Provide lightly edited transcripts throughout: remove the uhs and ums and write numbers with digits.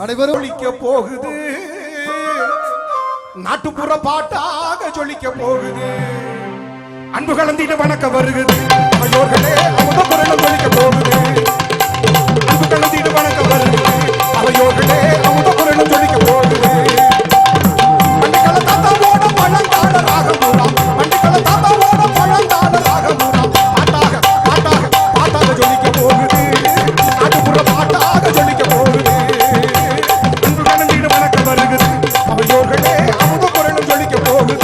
அனைவரும் ஒழிக்க போகுது, நாட்டுப்புற பாட்டாக ஜொலிக்க போகுது. அன்பு கலந்திட வணக்கம் வருகுது, அவையோர்களே அமுத குரலும் ஜொலிக்க போகுது. அன்பு கலந்திட வணக்கம் வருகுது, அவையோர்களே அமுத குரலும் ஜொலிக்க போகுது. மண்டிக்கல தாத்தாவோட பழந்தாட ராகமூராம், மண்டிக்கல தாத்தாவோட பழந்தாட ராகமூராம். பாட்டாக பாட்டாக பாட்டாக ஜொலிக்க போகுது, நாட்டுப்புற பாட்டாக ஜொலிக்க போகுது. அன்பு கலந்திட வணக்கம் வருகுது, அவையோர்களே அமுத குரலும் ஜொலிக்க போகுது.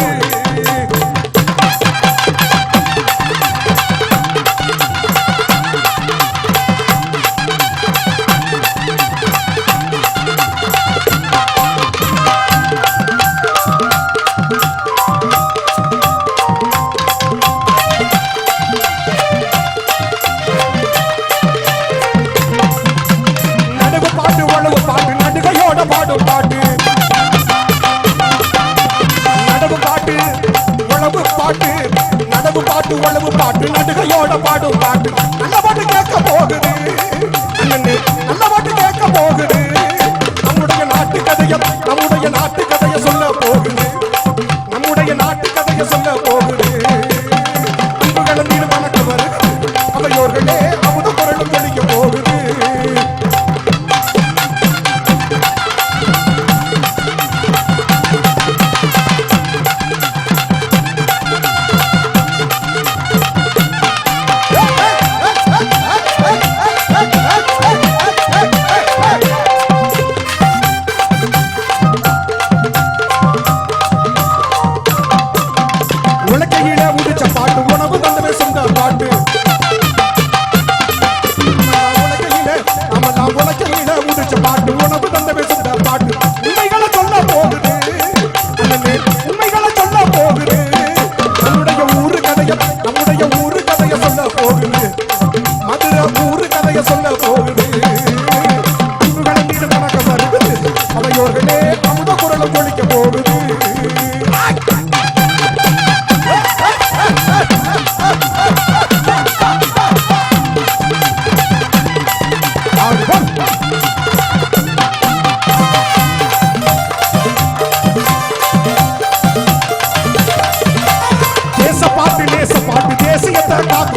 பாடும் பாட்டு நடவு பாட்டு உழவு பாட்டு, நடவு பாட்டு உழவு பாட்டு, நடுகையோட பாடும் பாட்டு. நல்ல பாட்டு கேட்க போகுது, நல்ல பாட்டு கேட்க போகுது. நம்முடைய நாட்டு கதையை, நம்முடைய நாட்டு கதையை சொல்ல போகுது, நம்முடைய நாட்டு கதையை சொல்ல போகுது. அன்பு கலந்தீடு வணக்கம் வருது, அவையோர்களே அமுத குரலும் தெளிக்க போகுது.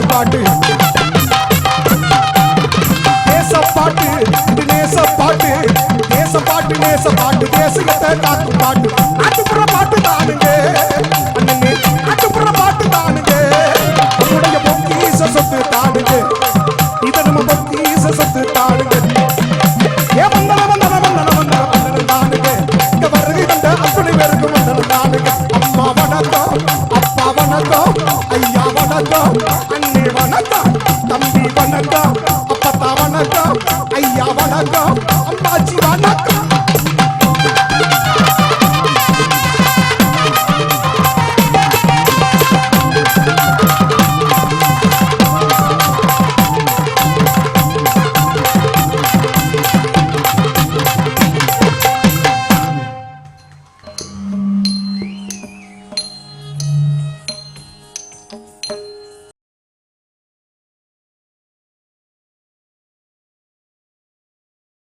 பாட்டு தேசப்பாட்டு, இது நேசப்பாட்டு, தேசப்பாட்டு நேசப்பாட்டு, தேசியத்தை காக்கும் பாட்டு. நாட்டுப்புற பாட்டு தானுங்க அண்ணனே, நாட்டுப்புற பாட்டு தானுங்க. நம்முடைய பொக்கிஷ சொத்து தானுங்க, இதை நம்ம பொக்கிஷ சொத்து தானுங்க. ஏ வந்தன வந்தன வந்தன வந்தன வந்தன தானுங்க, இங்க வருகை வந்த அத்துணை பேருக்கு வந்தன தானுங்க. அம்மா வணக்கம், அப்பா வணக்கம், ஐயா வணக்கம், அண்ணே வணக்கம், தம்பி வணக்கம், அப்பத்தா வணக்கம், ஐயா வணக்கம், அம்மாச்சி வணக்கம்.